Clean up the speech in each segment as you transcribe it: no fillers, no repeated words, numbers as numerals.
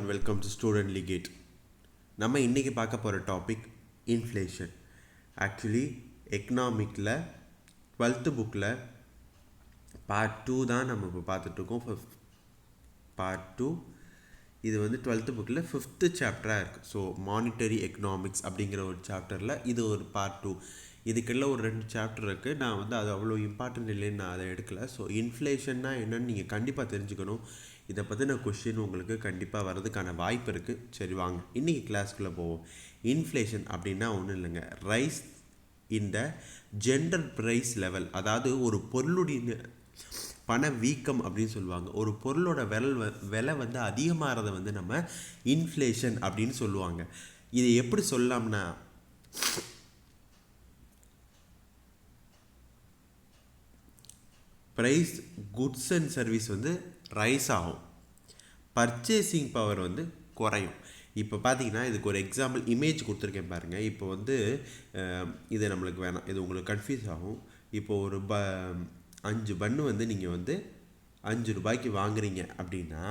Welcome to student லிகேட். நம்ம இன்றைக்கி பார்க்க போகிற டாபிக் இன்ஃப்ளேஷன். ஆக்சுவலி எக்கனாமிக்கில் 12th புக்கில் பார்ட் 2 தான் நம்ம இப்போ பார்த்துட்ருக்கோம். பார்ட் 2 இது வந்து 12th புக்கில் 5th சாப்டராக இருக்குது. ஸோ மானிட்டரி எக்கனாமிக்ஸ் அப்படிங்கிற ஒரு சாப்டரில் இது ஒரு பார்ட் 2. இதுக்கெல்லாம் ஒரு 2 சாப்டர் இருக்குது. நான் வந்து அது அவ்வளோ இம்பார்ட்டன்ட் இல்லைன்னு நான் அதை எடுக்கலை. ஸோ இன்ஃப்ளேஷன்னா என்னென்னு நீங்கள் கண்டிப்பாக தெரிஞ்சுக்கணும். இதை பற்றின கொஷின் உங்களுக்கு கண்டிப்பாக வர்றதுக்கான வாய்ப்பு இருக்குது. சரி வாங்க இன்றைக்கி கிளாஸ்க்குள்ளே போவோம். இன்ஃப்ளேஷன் அப்படின்னா ஒன்றும் இல்லைங்க, rise in the general price level. அதாவது ஒரு பொருளுடைய பண வீக்கம் அப்படின்னு சொல்லுவாங்க. ஒரு பொருளோட விலை வந்து அதிகமாகிறத வந்து நம்ம இன்ஃப்ளேஷன் அப்படின்னு சொல்லுவாங்க. இதை எப்படி சொல்லலாம்னா, ப்ரைஸ் குட்ஸ் அண்ட் சர்வீஸ் வந்து ரைஸ் ஆகும், பர்ச்சேசிங் பவர் வந்து குறையும். இப்போ பார்த்தீங்கன்னா இதுக்கு ஒரு எக்ஸாம்பிள் இமேஜ் கொடுத்துருக்கேன் பாருங்கள். இப்போ வந்து இது நம்மளுக்கு வேணாம், இது உங்களுக்கு கன்ஃபியூஸ் ஆகும். இப்போது ஒரு 5 பன்னு வந்து நீங்கள் வந்து 5 ரூபாய்க்கு வாங்குறீங்க அப்படின்னா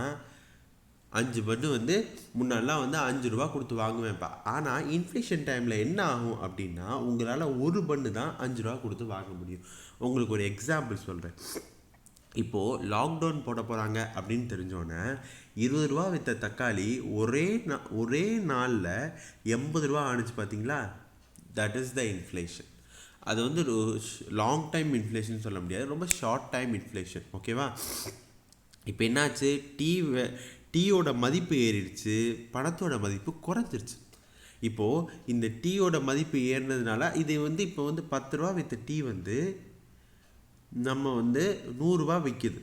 5 பன்னு வந்து முன்னாடிலாம் வந்து 5 ரூபா கொடுத்து வாங்குவேன்ப்பா. ஆனால் இன்ஃப்ளேஷன் டைமில் என்ன ஆகும் அப்படின்னா உங்களால் ஒரு பன்னு தான் 5 ரூபா கொடுத்து வாங்க முடியும். உங்களுக்கு ஒரு எக்ஸாம்பிள் சொல்கிறேன். இப்போது லாக்டவுன் போட போகிறாங்க அப்படின்னு தெரிஞ்சோன்னே 20 ரூபா விற்ற தக்காளி ஒரே நாளில் 80 ரூபா ஆணுச்சு பார்த்தீங்களா? That is the inflation. அது வந்து லாங் டைம் இன்ஃப்ளேஷன் சொல்ல முடியாது, ரொம்ப ஷார்ட் டைம் இன்ஃப்ளேஷன். ஓகேவா? இப்போ என்னாச்சு, டீயோட மதிப்பு ஏறிடுச்சு, பணத்தோட மதிப்பு குறைஞ்சிருச்சு. இப்போது இந்த டீயோட மதிப்பு ஏறினதுனால இது வந்து இப்போ வந்து 10 ரூபா விற்ற டீ வந்து நம்ம வந்து 100 ரூபா விற்கிது.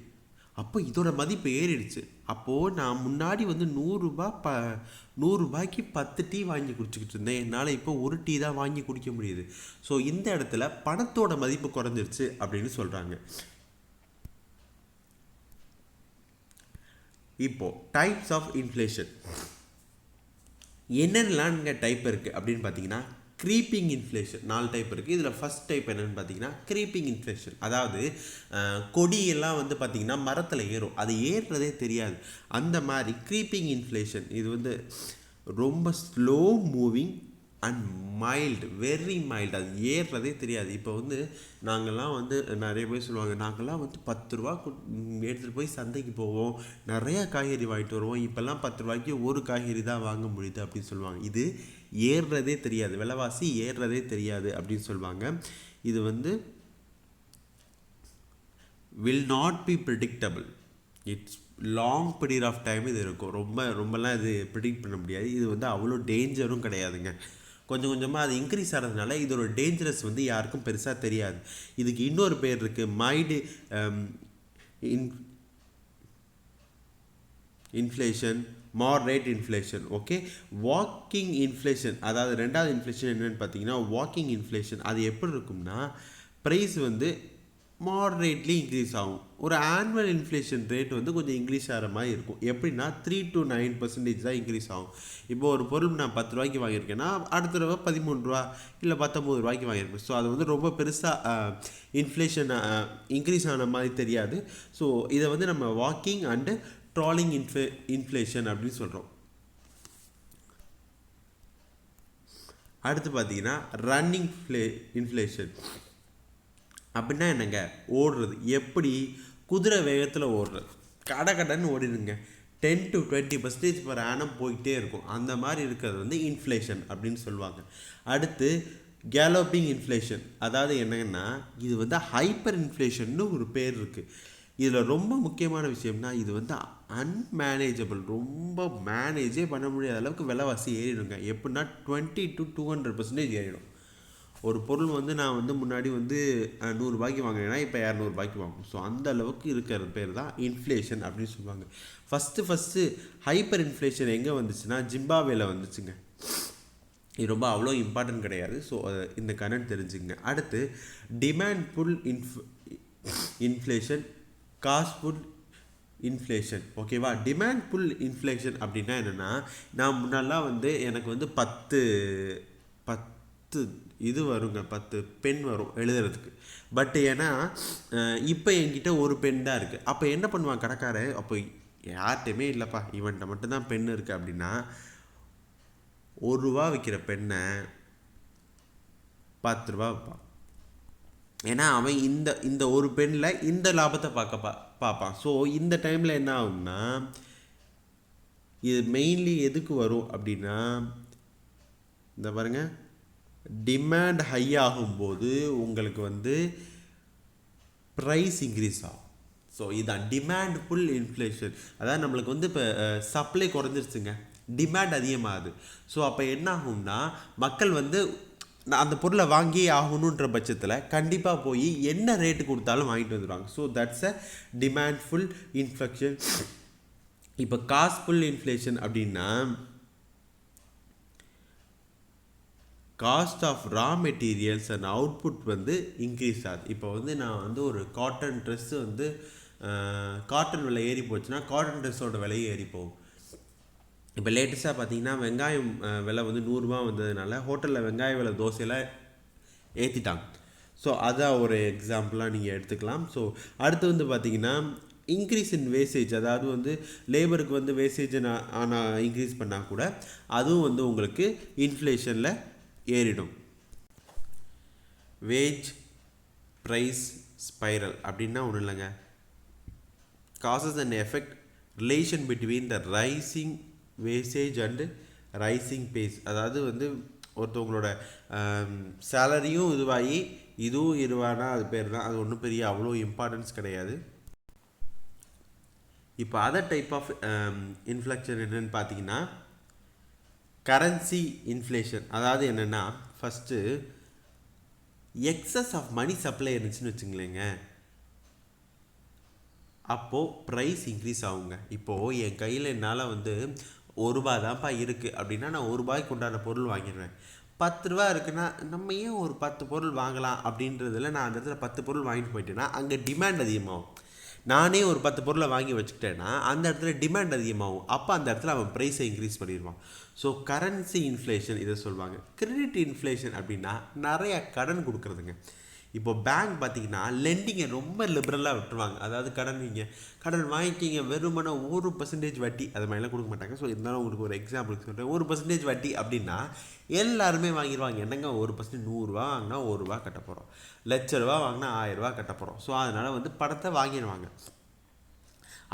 அப்போ இதோட மதிப்பு ஏறிடுச்சு. அப்போது நான் முன்னாடி வந்து 100 ரூபாய்க்கு 10 டீ வாங்கி குடிச்சிக்கிட்டு இருந்தேன். என்னால் இப்போ ஒரு டீ தான் வாங்கி குடிக்க முடியுது. ஸோ இந்த இடத்துல பணத்தோட மதிப்பு குறைஞ்சிருச்சு அப்படின்னு சொல்கிறாங்க. இப்போது டைப்ஸ் ஆஃப் இன்ஃப்ளேஷன் என்னென்னலாம் டைப் இருக்குது அப்படின்னு பார்த்தீங்கன்னா, க்ரீப்பிங் இன்ஃப்ளேஷன் 4 டைப் இருக்குது. இதில் ஃபஸ்ட் டைப் என்னென்னு பார்த்தீங்கன்னா க்ரீப்பிங் இன்ஃப்ளேஷன். அதாவது கொடியெல்லாம் வந்து பார்த்திங்கன்னா மரத்தில் ஏறும், அது ஏறுறதே தெரியாது. அந்த மாதிரி க்ரீப்பிங் இன்ஃப்ளேஷன் இது வந்து ரொம்ப slow moving and mild, very mild, அது ஏறுறதே தெரியாது. இப்போ வந்து நாங்கள்லாம் வந்து நிறைய பேர் சொல்லுவாங்க, நாங்கள்லாம் வந்து 10 ரூபா எடுத்துகிட்டு போய் சந்தைக்கு போவோம், நிறையா காய்கறி வாங்கிட்டு வருவோம், இப்போல்லாம் 10 ரூபாய்க்கு ஒரு காய்கறி தான் வாங்க முடியுது அப்படின்னு சொல்லுவாங்க. இது ஏறுறதே தெரியாது, விலைவாசி ஏறுறதே தெரியாது அப்படின்னு சொல்லுவாங்க. இது வந்து will not be predictable. It's long period of time இது இருக்கும். ரொம்பலாம் இது ப்ரிடிக்ட் பண்ண முடியாது. இது வந்து அவ்வளோ டேஞ்சரும் கிடையாதுங்க. கொஞ்சம் கொஞ்சமாக அது இன்க்ரீஸ் ஆகிறதுனால இதோட டேஞ்சரஸ் வந்து யாருக்கும் பெருசாக தெரியாது. இதுக்கு இன்னொரு பேர் இருக்குது, mild inflation, moderate inflation. Okay, walking inflation, அதாவது ரெண்டாவது இன்ஃப்ளேஷன் என்னென்னு பார்த்தீங்கன்னா வாக்கிங் இன்ஃப்ளேஷன். அது எப்படி இருக்கும்னா ப்ரைஸ் வந்து மாடரேட்லி இன்க்ரீஸ் ஆகும். ஒரு ஆனுவல் இன்ஃப்ளேஷன் ரேட் வந்து கொஞ்சம் இன்க்ரீஸ் ஆகிற மாதிரி இருக்கும். எப்படின்னா 3 to 9% தான் இன்க்ரீஸ் ஆகும். இப்போ ஒரு பொருள் நான் 10 ரூபாய்க்கு வாங்கியிருக்கேன்னா அடுத்த தடவை 13 ரூபா இல்லை 19 ரூபாய்க்கு வாங்கியிருப்பேன். ஸோ அது வந்து ரொம்ப பெருசாக இன்ஃப்ளேஷன் இன்க்ரீஸ் ஆன மாதிரி தெரியாது. ஸோ இதை வந்து நம்ம வாக்கிங் அண்டு ட்ராலிங் இன்ஃப்ளேஷன் அப்படின்னு சொல்கிறோம். அடுத்து பார்த்தீங்கன்னா ரன்னிங் இன்ஃப்ளேஷன் அப்படின்னா என்னங்க, ஓடுறது. எப்படி? குதிரை வேகத்தில் ஓடுறது, கடைன்னு ஓடிடுங்க, 10 to 20% per annum போயிட்டே இருக்கும். அந்த மாதிரி இருக்கிறது வந்து இன்ஃப்ளேஷன் அப்படின்னு சொல்லுவாங்க. அடுத்து கேலோப்பிங் இன்ஃப்ளேஷன். அதாவது என்னங்கன்னா இது வந்து ஹைப்பர் இன்ஃப்ளேஷன்னு ஒரு பேர் இருக்குது. இதில் ரொம்ப முக்கியமான விஷயம்னா இது வந்து அன்மேனேஜபிள், ரொம்ப மேனேஜே பண்ண முடியாத அளவுக்கு விலைவாசி ஏறிடுங்க. எப்படின்னா 20 to 200% ஏறிடும். ஒரு பொருள் வந்து நான் வந்து முன்னாடி வந்து 100 ரூபாய்க்கு வாங்கினேன்னா இப்போ 200 ரூபாய்க்கு வாங்கணும். ஸோ அந்த அளவுக்கு இருக்கிற பேர் தான் இன்ஃப்ளேஷன் அப்படின்னு சொல்லுவாங்க. ஃபஸ்ட்டு ஹைப்பர் இன்ஃப்ளேஷன் எங்கே வந்துச்சுன்னா ஜிம்பாப்வேல வந்துச்சுங்க. இது ரொம்ப அவ்வளோ இம்பார்ட்டன்ட் கிடையாது. ஸோ இந்த கனெக்ட் தெரிஞ்சுங்க. அடுத்து demand pull inflation, cost pull inflation. ஓகேவா? டிமாண்ட் புல் இன்ஃப்ளேஷன் அப்படின்னா என்னென்னா, நான் முன்னாடிலாம் வந்து எனக்கு வந்து 10 இது வருங்க, 10 பென் வரும் எழுதுறதுக்கு. பட் ஏன்னா இப்போ என்கிட்ட ஒரு பென் தான் இருக்குது. அப்போ என்ன பண்ணுவான் கடைக்காரன், அப்போ யார்கிட்டையுமே இல்லைப்பா, இவன்கிட்ட மட்டும்தான் பென் இருக்குது அப்படின்னா, ₹1 விற்கிற பெண்ணை ₹10 விற்பான். ஏன்னா அவன் இந்த இந்த ஒரு பெண்ணில் இந்த லாபத்தை பார்ப்பான். ஸோ இந்த டைமில் என்ன ஆகும்னா, இது மெயின்லி எதுக்கு வரும் அப்படின்னா, இந்த பாருங்க, டிமாண்ட் ஹை ஆகும்போது உங்களுக்கு வந்து ப்ரைஸ் இன்க்ரீஸ் ஆகும். ஸோ இதுதான் டிமாண்ட் புல் இன்ஃப்ளேஷன். அதாவது நம்மளுக்கு வந்து இப்போ சப்ளை குறைஞ்சிருச்சுங்க, டிமாண்ட் அதிகமாகுது. ஸோ அப்போ என்ன ஆகும்னா, மக்கள் வந்து அந்த பொருளை வாங்கி ஆகணுன்ற பட்சத்தில் கண்டிப்பாக போய் என்ன ரேட்டு கொடுத்தாலும் வாங்கிட்டு வந்துடுவாங்க. So that's a demand pull inflation. இப்போ காஸ்ட் ஃபுல் இன்ஃப்ளேஷன் அப்படின்னா, cost of raw materials and output வந்து இன்க்ரீஸ் ஆகுது. இப்போ வந்து நான் வந்து ஒரு காட்டன் ட்ரெஸ்ஸு வந்து காட்டன் விலை ஏறி போச்சுன்னா காட்டன் ட்ரெஸ்ஸோட விலையும் ஏறி போகும். இப்போ லேட்டஸ்ட்டாக பார்த்தீங்கன்னா வெங்காயம் விலை வந்து ₹100 வந்ததுனால ஹோட்டலில் வெங்காய விலை தோசையில் ஏற்றிட்டாங்க. ஸோ அதான் ஒரு எக்ஸாம்பிளாக நீங்கள் எடுத்துக்கலாம். ஸோ அடுத்து வந்து பார்த்தீங்கன்னா இன்க்ரீஸ் இன் வேஸ்டேஜ், அதாவது வந்து லேபருக்கு வந்து வேஸ்டேஜை ஆனால் இன்க்ரீஸ் பண்ணால் கூட அதுவும் வந்து உங்களுக்கு இன்ஃப்ளேஷனில் ஏறிடும். வேஜ் ப்ரைஸ் ஸ்பைரல் அப்படின்னா ஒன்றும் இல்லைங்க, causes and effect relation between the rising wastage and rising pace. அதாவது வந்து ஒருத்தவங்களோட சேலரியும் இதுவாகி இதுவும் இருவானா அது பேர் தான், அது ஒன்றும் பெரிய அவ்வளோ இம்பார்ட்டன்ஸ் கிடையாது. இப்போ அதர் டைப் ஆஃப் இன்ஃப்ளேஷன் என்னென்னு பார்த்தீங்கன்னா கரன்சி இன்ஃப்ளேஷன். அதாவது என்னென்னா, first excess of money supply இருந்துச்சுன்னு வச்சுங்களேங்க, அப்போது ப்ரைஸ் இன்க்ரீஸ் ஆகுங்க. இப்போது என் கையில் என்னால் வந்து ₹1 தான்ப்பா இருக்குது அப்படின்னா நான் ₹1 உண்டான பொருள் வாங்கிடுவேன். ₹10 இருக்குன்னா நம்ம ஏன் ஒரு 10 பொருள் வாங்கலாம் அப்படின்றதில் நான் அந்த இடத்துல 10 பொருள் வாங்கிட்டு போயிட்டேன்னா அங்கே டிமாண்ட் அதிகமாகும். நானே ஒரு 10 பொருளை வாங்கி வச்சுக்கிட்டேன்னா அந்த இடத்துல டிமாண்ட் அதிகமாகும். அப்போ அந்த இடத்துல அவன் ப்ரைஸை இன்க்ரீஸ் பண்ணிடுவான். ஸோ கரன்சி இன்ஃப்ளேஷன் இதை சொல்லுவாங்க. கிரெடிட் இன்ஃப்ளேஷன் அப்படின்னா நிறையா கடன் கொடுக்குறதுங்க. இப்போ பேங்க் பார்த்தீங்கன்னா லெண்டிங்கை ரொம்ப லிபரலாக விட்டுருவாங்க. அதாவது கடன் வாங்கிக்கிங்க வெறுமனே 1% வட்டி அது மாதிரிலாம் கொடுக்க மாட்டாங்க. ஸோ இருந்தாலும் உங்களுக்கு ஒரு எக்ஸாம்பிளுக்கு சொல்கிறேன், 1% வட்டி அப்படின்னா எல்லாருமே வாங்கிடுவாங்க. என்னங்க 1% ₹100 வாங்கினா ₹1 கட்ட போகிறோம், ₹1,00,000 வாங்கினா ₹1000 கட்ட போகிறோம். ஸோ அதனால் வந்து பணத்தை வாங்கிடுவாங்க.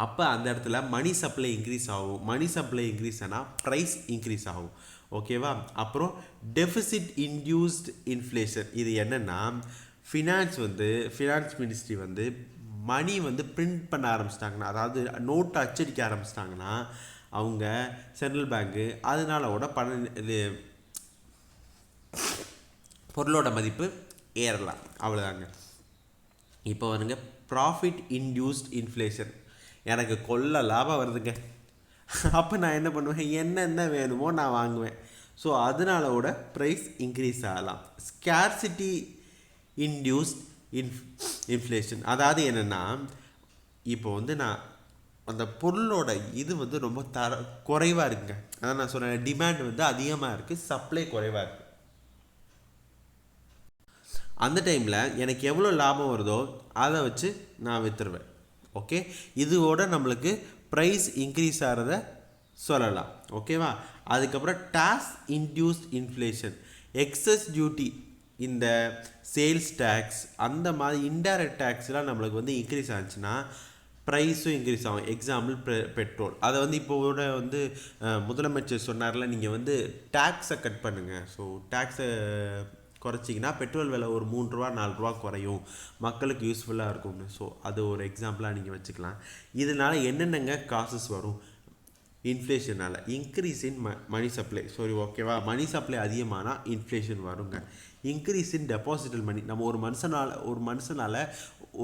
அப்போ அந்த இடத்துல மணி சப்ளை இன்க்ரீஸ் ஆகும். மணி சப்ளை இன்க்ரீஸ் ஆனால் ப்ரைஸ் இன்க்ரீஸ் ஆகும். ஓகேவா? அப்புறம் டெஃபிசிட் இன்டியூஸ்ட் இன்ஃப்ளேஷன். இது என்னென்னா, ஃபினான்ஸ் மினிஸ்ட்ரி வந்து மணி வந்து பிரிண்ட் பண்ண ஆரம்பிச்சிட்டாங்கன்னா, அதாவது நோட்டை அச்சடிக்க ஆரம்பிச்சிட்டாங்கன்னா அவங்க சென்ட்ரல் பேங்க்கு அதனாலோட பொருளோட மதிப்பு ஏறலாம். அவ்வளோதாங்க. இப்போ வருங்க ப்ராஃபிட் இன்டியூஸ்ட் இன்ஃப்ளேஷன். எனக்கு கொள்ள லாபம் வருதுங்க, அப்போ நான் என்ன பண்ணுவேன், என்னென்ன வேணுமோ நான் வாங்குவேன். ஸோ அதனாலோட ப்ரைஸ் இன்க்ரீஸ் ஆகலாம். Scarcity induced inflation. அதாவது என்னென்னா, இப்போ வந்து நான் அந்த பொருளோட இது வந்து ரொம்ப குறைவாக இருக்குங்க. அதான் நான் சொன்னேன், டிமாண்ட் வந்து அதிகமாக இருக்குது, சப்ளை குறைவாக இருக்குது. அந்த டைமில் எனக்கு எவ்வளோ லாபம் வருதோ அதை வச்சு நான் விற்றுருவேன். ஓகே, இதோட நம்மளுக்கு ப்ரைஸ் இன்க்ரீஸ் ஆகிறத சொல்லலாம். ஓகேவா? அதுக்கப்புறம் tax induced inflation. Excise duty, இந்த சேல்ஸ் டேக்ஸ், அந்த மாதிரி இன்டைரக்ட் டேக்ஸ்லாம் நம்மளுக்கு வந்து இன்க்ரீஸ் ஆச்சுன்னா ப்ரைஸும் இன்க்ரீஸ் ஆகும். Example petrol. அதை வந்து இப்போவோட வந்து முதலமைச்சர் சொன்னார்ல, நீங்கள் வந்து டேக்ஸை கட் பண்ணுங்கள். ஸோ டேக்ஸை குறைச்சிங்கன்னா பெட்ரோல் விலை ஒரு ₹3 ₹4 குறையும், மக்களுக்கு யூஸ்ஃபுல்லாக இருக்கும்னு. ஸோ அது ஒரு எக்ஸாம்பிளாக நீங்கள் வச்சுக்கலாம். இதனால் என்னென்னங்க காசஸ் வரும் இன்ஃப்ளேஷனால்? Increase in money supply. ஓகேவா? மணி சப்ளை அதிகமானால் இன்ஃப்ளேஷன் வருங்க. இன்க்ரீஸ் இன் டெபாசிட்டல் மணி. நம்ம ஒரு மனுஷனால்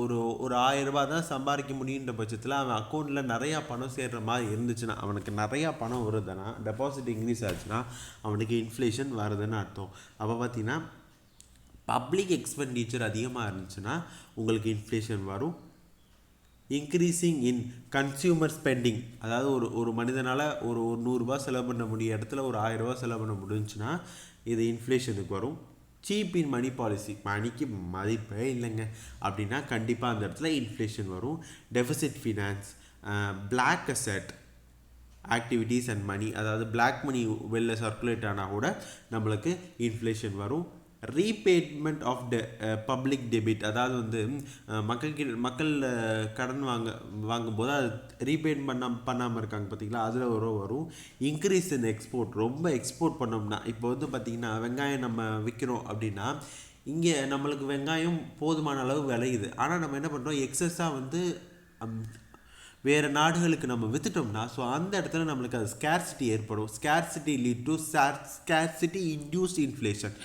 ஒரு ₹1000 தான் சம்பாதிக்க முடியுன்ற பட்சத்தில் அவன் அக்கௌண்ட்டில் நிறையா பணம் சேர்கிற மாதிரி இருந்துச்சுன்னா, அவனுக்கு நிறையா பணம் வருதுன்னா, டெபாசிட் இன்க்ரீஸ் ஆச்சுன்னா அவனுக்கு இன்ஃப்ளேஷன் வருதுன்னு அர்த்தம். அப்போ பார்த்தீங்கன்னா பப்ளிக் எக்ஸ்பெண்டிச்சர் அதிகமாக இருந்துச்சுன்னா உங்களுக்கு இன்ஃப்ளேஷன் வரும். இன்க்ரீஸிங் இன் கன்சியூமர் ஸ்பெண்டிங். அதாவது ஒரு மனிதனால் ஒரு ₹100 செலவு பண்ண முடிய இடத்துல ஒரு ₹1000 செலவு பண்ண முடிஞ்சுன்னா இது இன்ஃப்ளேஷனுக்கு வரும். Cheap in money policy. மணிக்கு மதிப்பே இல்லைங்க அப்படின்னா கண்டிப்பாக அந்த இடத்துல இன்ஃப்ளேஷன் வரும். Deficit finance, black asset activities and money, அதாவது பிளாக் மணி வெளில சர்க்குலேட் ஆனால் கூட நம்மளுக்கு இன்ஃப்ளேஷன் வரும். ரீபேமெண்ட் ஆஃப் பப்ளிக் டெபிட், அதாவது வந்து மக்கள் கடன் வாங்கும்போது அது ரீபேட் பண்ணாமல் இருக்காங்க பார்த்தீங்களா, அதில் வரும். இன்க்ரீஸ் இன் எக்ஸ்போர்ட், ரொம்ப எக்ஸ்போர்ட் பண்ணோம்னா இப்போ வந்து பார்த்திங்கன்னா வெங்காயம் நம்ம விற்கிறோம் அப்படின்னா இங்கே நம்மளுக்கு வெங்காயம் போதுமான அளவு விளையுது, ஆனால் நம்ம என்ன பண்ணுறோம் எக்ஸஸாக வந்து வேறு நாடுகளுக்கு நம்ம விற்றுட்டோம்னா ஸோ அந்த இடத்துல நம்மளுக்கு அது ஸ்கேர்சிட்டி ஏற்படும். Scarcity lead to scarcity induced inflation,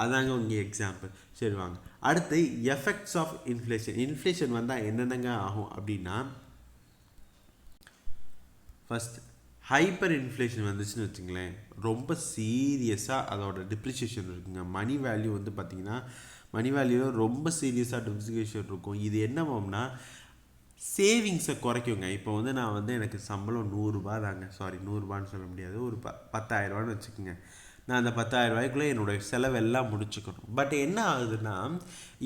அதாங்க இங்கே எக்ஸாம்பிள். சரி வாங்க அடுத்து எஃபெக்ட்ஸ் ஆஃப் இன்ஃப்ளேஷன். இன்ஃப்ளேஷன் வந்தால் என்னென்னங்க ஆகும் அப்படின்னா, ஃபஸ்ட் ஹைப்பர் இன்ஃப்ளேஷன் வந்துச்சுன்னு வச்சுங்களேன், ரொம்ப சீரியஸாக அதோட டிப்ரிசியேஷன் இருக்குங்க. மணி வேல்யூ வந்து பார்த்திங்கன்னா மணி வேல்யூவில் ரொம்ப சீரியஸாக டிப்ரிசியேஷன் இருக்கும். இது என்னவோம்னா சேவிங்ஸை குறைக்குங்க. இப்போ வந்து நான் வந்து எனக்கு சம்பளம் 100 தாங்க, சாரி 100 சொல்ல முடியாது, ஒரு 10,000 வச்சுக்கோங்க. நான் அந்த 10,000 என்னோடய செலவெல்லாம் முடிச்சுக்கணும். பட் என்ன ஆகுதுன்னா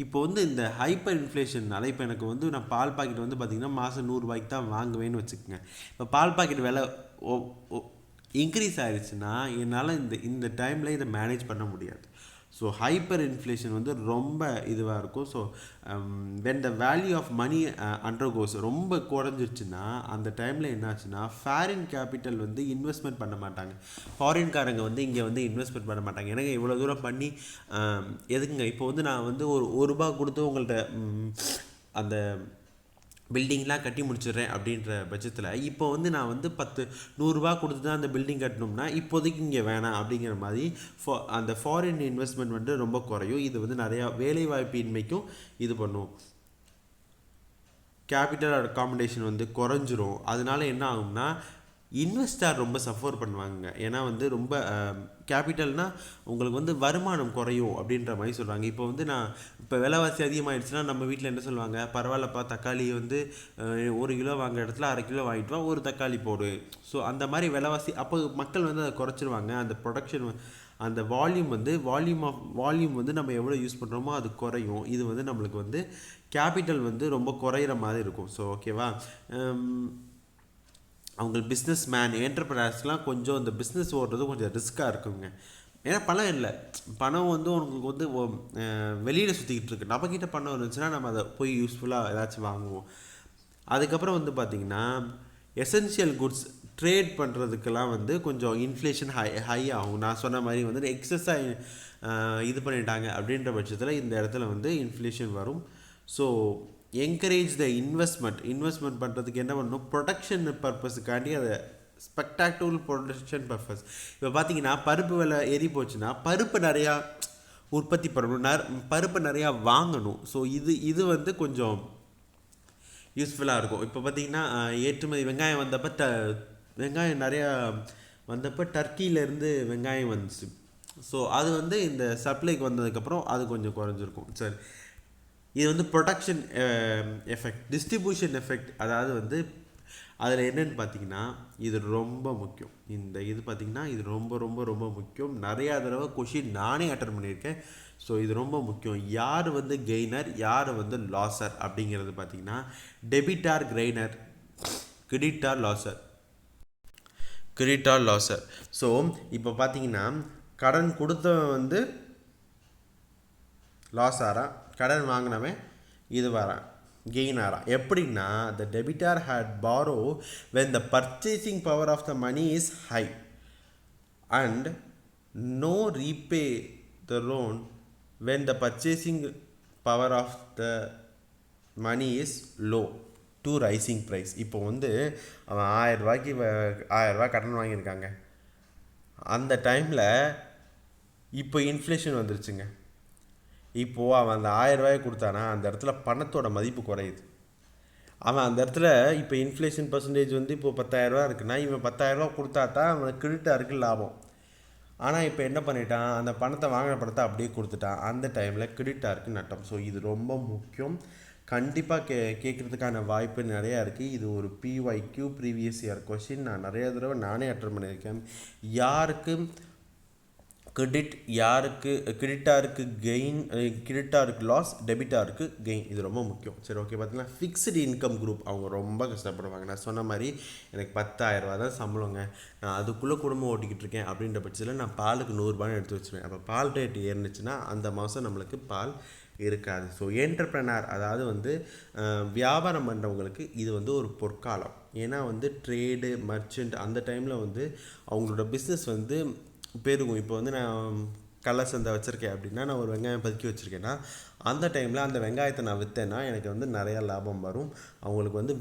இப்போ வந்து இந்த ஹைப்பர் இன்ஃப்ளேஷன்னால இப்போ எனக்கு வந்து நான் பால் பாக்கெட் வந்து பார்த்திங்கன்னா மாதம் 100 தான் வாங்குவேன்னு வச்சுக்கோங்க. இப்போ பால் பாக்கெட் விலை இன்க்ரீஸ் ஆகிடுச்சுன்னா என்னால் இந்த டைமில் இதை மேனேஜ் பண்ண முடியாது. ஸோ ஹைப்பர் இன்ஃப்ளேஷன் வந்து ரொம்ப இதுவாக இருக்கும். So when the value of money undergoes ரொம்ப குறைஞ்சிருச்சுன்னா அந்த டைமில் என்னாச்சுன்னா ஃபாரின் கேபிட்டல் வந்து இன்வெஸ்ட்மெண்ட் பண்ண மாட்டாங்க. ஃபாரின்காரங்க வந்து இங்கே வந்து இன்வெஸ்ட்மெண்ட் பண்ண மாட்டாங்க. எனக்கு இவ்வளோ தூரம் பண்ணி எதுக்குங்க, இப்போ வந்து நான் வந்து ஒரு ₹1 கொடுத்து உங்கள்கிட்ட அந்த பில்டிங்லாம் கட்டி முடிச்சிடுறேன் அப்படின்ற பட்சத்தில் இப்போ வந்து நான் வந்து 100 கொடுத்து தான் அந்த பில்டிங் கட்டணும்னா இப்போதைக்கு இங்கே வேணாம் அப்படிங்கிற மாதிரி அந்த ஃபாரின் இன்வெஸ்ட்மெண்ட் வந்து ரொம்ப குறையும். இது வந்து நிறையா வேலைவாய்ப்பு இன்மைக்கும் இது பண்ணும். கேபிட்டல் அக்காமடேஷன் வந்து குறைஞ்சிரும். அதனால என்ன ஆகும்னா இன்வெஸ்டார் ரொம்ப சஃபர் பண்ணுவாங்க. ஏன்னா வந்து ரொம்ப கேபிட்டல்னால் உங்களுக்கு வந்து வருமானம் குறையும் அப்படின்ற மாதிரி சொல்கிறாங்க. இப்போ வந்து இப்போ விலைவாசி அதிகமாகிடுச்சுன்னா நம்ம வீட்டில் என்ன சொல்லுவாங்க, பரவாயில்லப்பா தக்காளி வந்து 1 கிலோ வாங்குற இடத்துல 1/2 கிலோ வாங்கிட்டு வா, ஒரு தக்காளி போடு. ஸோ அந்த மாதிரி விலைவாசி அப்போ மக்கள் வந்து அதை குறைச்சிருவாங்க. அந்த ப்ரொடக்ஷன் அந்த வால்யூம் வந்து நம்ம எவ்வளோ யூஸ் பண்ணுறோமோ அது குறையும். இது வந்து நம்மளுக்கு வந்து கேபிட்டல் வந்து ரொம்ப குறையிற மாதிரி இருக்கும். ஸோ ஓகேவா, அவங்க பிஸ்னஸ் மேன் என்டர்பிரைஸ்லாம் கொஞ்சம் இந்த பிஸ்னஸ் ஓடுறது கொஞ்சம் ரிஸ்க்காக இருக்குங்க. ஏன்னா பணம் இல்லை, பணம் வந்து உங்களுக்கு வந்து வெளியில் சுற்றிக்கிட்டு இருக்கு. நம்மக்கிட்ட பணம் இருந்துச்சுன்னா நம்ம அதை போய் யூஸ்ஃபுல்லாக ஏதாச்சும் வாங்குவோம். அதுக்கப்புறம் வந்து பார்த்திங்கன்னா எசென்ஷியல் குட்ஸ் ட்ரேட் பண்ணுறதுக்கெல்லாம் வந்து கொஞ்சம் இன்ஃப்ளேஷன் ஹை ஆகும். நான் சொன்ன மாதிரி வந்து எக்ஸஸாக இது பண்ணிட்டாங்க அப்படின்ற பட்சத்தில் இந்த இடத்துல வந்து இன்ஃப்ளேஷன் வரும். ஸோ என்கரேஜ் த இன்வெஸ்ட்மெண்ட் பண்ணுறதுக்கு என்ன பண்ணணும், ப்ரொடக்ஷன் பர்பஸுக்காண்டி அதை ஸ்பெக்டாக்குலர் ப்ரொடக்ஷன் பர்பஸ். இப்போ பார்த்தீங்கன்னா பருப்பு விலை ஏறி போச்சுன்னா பருப்பு நிறையா உற்பத்தி பண்ணணும், பருப்பு நிறையா வாங்கணும். ஸோ இது வந்து கொஞ்சம் யூஸ்ஃபுல்லாக இருக்கும். இப்போ பார்த்திங்கன்னா ஏற்றுமதி வெங்காயம் நிறையா வந்தப்போ டர்க்கியிலேருந்து வெங்காயம் வந்துச்சு. ஸோ அது வந்து இந்த சப்ளைக்கு வந்ததுக்கப்புறம் அது கொஞ்சம் குறைஞ்சிருக்கும். சரி, இது வந்து ப்ரொடக்ஷன் எஃபெக்ட். டிஸ்ட்ரிபியூஷன் எஃபெக்ட், அதாவது வந்து அதில் என்னென்னு பார்த்தீங்கன்னா இது ரொம்ப முக்கியம். இது பார்த்திங்கன்னா இது ரொம்ப ரொம்ப ரொம்ப முக்கியம். நிறையா தடவை கொஷின் நானே அட்டன் பண்ணியிருக்கேன். ஸோ இது ரொம்ப முக்கியம். யார் வந்து கெய்னர், யார் வந்து லாஸர் அப்படிங்கிறது பார்த்திங்கன்னா டெபிட்டார் கிரெய்னர், கிரெடிட்டார் லாஸர். ஸோ இப்போ பார்த்தீங்கன்னா கடன் கொடுத்தவன் வந்து லாஸ் ஆகிறான், கடன் வாங்கினவன் இது வரான் கெயினாரான். எப்படின்னா the debitor had borrow when the purchasing power of the money is high and no repay the loan when the purchasing power of the money is low to rising price. இப்போ வந்து அவன் 1000 கடன் வாங்கியிருக்காங்க. அந்த டைமில் இப்போ இன்ஃப்ளேஷன் வந்துருச்சுங்க. இப்போது அவன் அந்த 1000 கொடுத்தானா அந்த இடத்துல பணத்தோட மதிப்பு குறையுது. அவன் அந்த இடத்துல இப்போ இன்ஃப்ளேஷன் பர்சன்டேஜ் வந்து இப்போது 10,000 இருக்குன்னா இவன் 10,000 கொடுத்தா தான் அவனுக்கு கிரெடிட்டாருக்கு லாபம். ஆனால் இப்போ என்ன பண்ணிட்டான், அந்த பணத்தை வாங்கின பணத்தை அப்படியே கொடுத்துட்டான். அந்த டைமில் கிரெடிட்டாருக்கு நட்டம். ஸோ இது ரொம்ப முக்கியம். கண்டிப்பாக கேட்குறதுக்கான வாய்ப்பு நிறையா இருக்குது. இது ஒரு PYQ ப்ரீவியஸ் இயர் கொஷின். நான் நிறைய தடவை நானே அட்டன் பண்ணியிருக்கேன். யாருக்கு கிரெடிட்டாருக்கு கெயின், கிரெடிட்டாருக்கு லாஸ், டெபிட்டாருக்கு கெயின். இது ரொம்ப முக்கியம். சரி, ஓகே. பார்த்தீங்கன்னா ஃபிக்ஸ்டு இன்கம் குரூப் அவங்க ரொம்ப கஷ்டப்படுவாங்க. நான் சொன்ன மாதிரி எனக்கு 10,000 தான் சம்பளங்க, நான் அதுக்குள்ளே குடும்பம் ஓட்டிக்கிட்டு இருக்கேன் அப்படின்ற பட்சத்தில் நான் பாலுக்கு 100 எடுத்து வச்சுருவேன். அப்போ பால் ரேட் ஏறுனுச்சுன்னா அந்த மாதம் நம்மளுக்கு பால் இருக்காது. ஸோ என்டர்ப்ரனர், அதாவது வந்து வியாபாரம் பண்ணுறவங்களுக்கு இது வந்து ஒரு பொற்காலம். ஏன்னா வந்து ட்ரேடு, மர்ச்சன்ட் அந்த டைமில் வந்து அவங்களோட பிஸ்னஸ் வந்து பெருகும். இப்போ வந்து நான் கடலை சந்தை வச்சுருக்கேன் அப்படின்னா, நான் ஒரு வெங்காயம் பதுக்கி வச்சுருக்கேன்னா அந்த டைமில் அந்த வெங்காயத்தை நான் விற்றேன்னா எனக்கு வந்து நிறையா லாபம் வரும். அவங்களுக்கு வந்து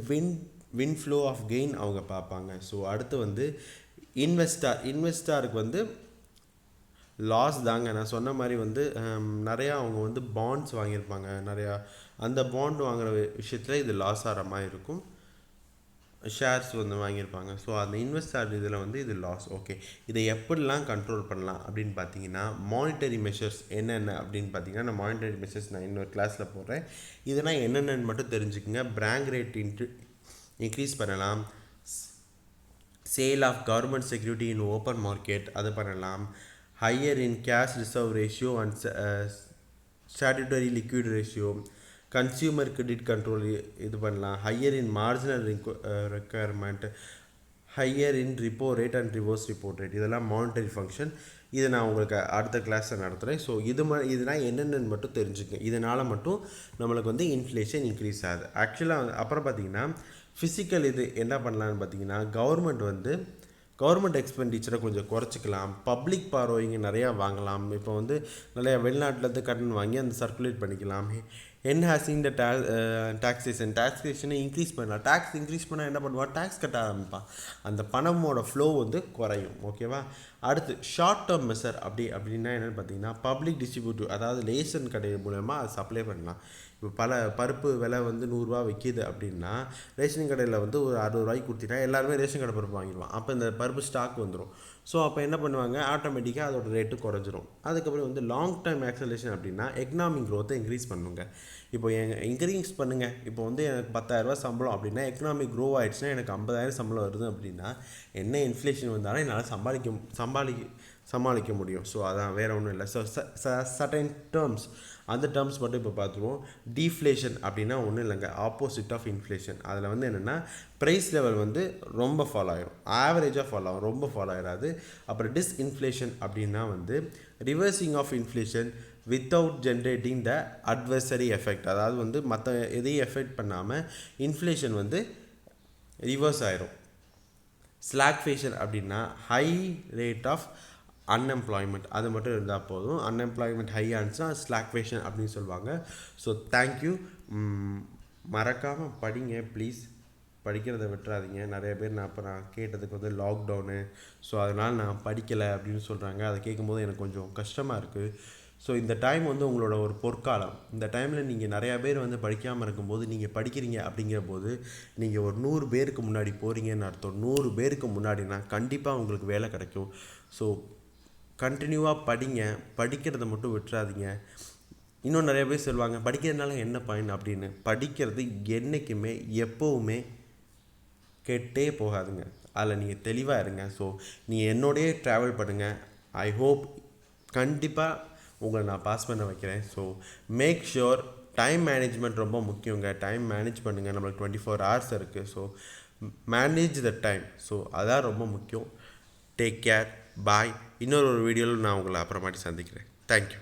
வின் ஃப்ளோ ஆஃப் கெயின் அவங்க பார்ப்பாங்க. ஸோ அடுத்து வந்து இன்வெஸ்டாருக்கு வந்து லாஸ் தாங்க. நான் சொன்ன மாதிரி வந்து நிறையா அவங்க வந்து பாண்ட்ஸ் வாங்கியிருப்பாங்க நிறையா. அந்த பாண்ட் வாங்குகிற விஷயத்தில் இது லாஸ் ஆகிற மாதிரி இருக்கும். ஷேர்ஸ் வந்து வாங்கியிருப்பாங்க. ஸோ அந்த இன்வெஸ்டர் இதில் வந்து இது லாஸ். ஓகே, இதை எப்படிலாம் கண்ட்ரோல் பண்ணலாம் அப்படின்னு பார்த்தீங்கன்னா, மானிட்டரி மெஷர்ஸ் என்னென்ன அப்படின்னு பார்த்தீங்கன்னா, நான் மானிட்டரி மெஷர்ஸ் நான் இன்னொரு கிளாஸில் போடுறேன். இதெல்லாம் என்னென்னு மட்டும் தெரிஞ்சுக்கோங்க. பிராங்க் ரேட் இன்க்ரீஸ் பண்ணலாம். Sale of government security in open market அது பண்ணலாம். Higher in cash reserve ratio and statutory liquid ratio. Consumer credit control இது பண்ணலாம். Higher in marginal requirement, higher in repo rate and reverse repo rate. இதெல்லாம் monetary function. இதை நான் உங்களுக்கு அடுத்த கிளாஸில் நடத்துகிறேன். ஸோ இதெல்லாம் என்னென்னு மட்டும் தெரிஞ்சுக்கங்க. இதனால் மட்டும் நம்மளுக்கு வந்து இன்ஃப்ளேஷன் இன்க்ரீஸ் ஆகுது. ஆக்சுவலாக அப்புறம் பார்த்திங்கன்னா ஃபிசிக்கல் இது என்ன பண்ணலான்னு பார்த்தீங்கன்னா, கவர்மெண்ட் எக்ஸ்பெண்டிச்சரை கொஞ்சம் குறைச்சிக்கலாம். பப்ளிக் பாரோயிங் நிறையா வாங்கலாம். இப்போ வந்து நிறையா வெளிநாட்டிலேருந்து கடன் வாங்கி அந்த சர்க்குலேட் பண்ணிக்கலாம். என்ஹான்சிங் த டாக்ஸேஷனை இன்க்ரீஸ் பண்ணலாம். டேக்ஸ் இன்க்ரீஸ் பண்ணால் என்ன பண்ணுவான், டேக்ஸ் கட்ட ஆரம்பிப்பான். அந்த பணமோட ஃப்ளோ வந்து குறையும். ஓகேவா. அடுத்து ஷார்ட் டேர்ம் மெஷர் அப்படின்னா என்னென்னு பார்த்தீங்கன்னா, பப்ளிக் டிஸ்ட்ரிபியூட்டிவ், அதாவது ரேஷன் கடை மூலமாக அதை சப்ளை பண்ணலாம். இப்போ பருப்பு விலை வந்து 100 விற்கிது அப்படின்னா, ரேஷன் கடையில் வந்து ஒரு 60 கொடுத்தீங்கன்னா எல்லாருமே ரேஷன் கடை பருப்பு வாங்கிடுவான். அப்போ இந்த பருப்பு ஸ்டாக் வந்துடும். ஸோ அப்போ என்ன பண்ணுவாங்க, ஆட்டோமேட்டிக்காக அதோட ரேட்டு குறைஞ்சிரும். அதுக்கப்புறம் வந்து லாங் டைம் ஆக்சலேஷன் அப்படின்னா எக்கனாமிக் க்ரோத்தை இன்க்ரீஸ் பண்ணுங்க. இப்போ இன்க்ரீஸ் பண்ணுங்கள். இப்போ வந்து எனக்கு 10,000 சம்பளம் அப்படின்னா எக்கனாமிக் க்ரோ ஆகிடுச்சுன்னா எனக்கு 50,000 சம்பளம் வருது அப்படின்னா என்ன இன்ஃப்ளேஷன் வந்தாலும் என்னால் சமாளிக்க முடியும். ஸோ அதான், வேறு ஒன்றும் இல்லை. ஸோ சர்டைன் டேர்ம்ஸ், அந்த டேர்ம்ஸ் மட்டும் இப்போ பார்த்துருவோம். டீஃப்ளேஷன் அப்படின்னா ஒன்றும் இல்லைங்க, ஆப்போசிட் ஆஃப் இன்ஃப்ளேஷன். அதில் வந்து என்னென்னா ப்ரைஸ் லெவல் வந்து ரொம்ப ஃபாலோ ஆகிடும், ஆவரேஜாக ஃபாலோ ஆகும், ரொம்ப ஃபாலோ ஆகிடாது. அப்புறம் டிஸ்இன்ஃப்ளேஷன் அப்படின்னா வந்து reversing of inflation without generating the adversary effect. அதாவது வந்து மற்ற எதையும் எஃபெக்ட் பண்ணாமல் இன்ஃப்ளேஷன் வந்து ரிவர்ஸ் ஆயிரும். ஸ்லாக்ஃப்ளேஷன் அப்படின்னா ஹை ரேட் ஆஃப் அன்எம்ப்ளாய்மெண்ட், அது மட்டும் இருந்தால் போதும். அன்எம்ப்ளாய்மெண்ட் ஹை ஆனிச்சுன்னா ஸ்லாக்ஃப்ளேஷன் அப்படின்னு சொல்லுவாங்க. So thank you. மறக்காமல் படிங்க ப்ளீஸ், படிக்கிறத விட்டுறாதீங்க. நிறைய பேர் நான் கேட்டதுக்கு வந்து லாக்டவுனு, ஸோ அதனால் நான் படிக்கலை அப்படின்னு சொல்கிறாங்க. அதை கேட்கும்போது எனக்கு கொஞ்சம் கஷ்டமாக இருக்குது. ஸோ இந்த டைம் வந்து உங்களோட ஒரு பொற்காலம். இந்த டைமில் நீங்கள் நிறையா பேர் வந்து படிக்காமல் இருக்கும்போது நீங்கள் படிக்கிறீங்க அப்படிங்கிற போது நீங்கள் ஒரு 100 பேருக்கு முன்னாடி போகிறீங்கன்னு அர்த்தம். 100 பேருக்கு முன்னாடினா கண்டிப்பாக உங்களுக்கு வேலை கிடைக்கும். ஸோ கண்டினியூவாக படிங்க, படிக்கிறத மட்டும் விட்டுறாதீங்க. இன்னும் நிறைய பேர் சொல்லுவாங்க படிக்கிறதுனால என்ன பயன் அப்படின்னு. படிக்கிறது என்றைக்குமே எப்போவுமே கெட்டே போகாதுங்க. அதில் நீங்கள் தெளிவாக இருங்க. ஸோ நீங்கள் என்னோடய ட்ராவல் பண்ணுங்கள். ஐ ஹோப் கண்டிப்பாக உங்களை நான் பாஸ் பண்ண வைக்கிறேன். So make sure time management ரொம்ப முக்கியங்க. டைம் மேனேஜ் பண்ணுங்கள். நம்மளுக்கு 24 hours இருக்குது. So manage the time. So அதான் ரொம்ப முக்கியம். Take care, bye. இன்னொரு வீடியோவில் நான் உங்களை அப்புறமாட்டி சந்திக்கிறேன். தேங்க்யூ.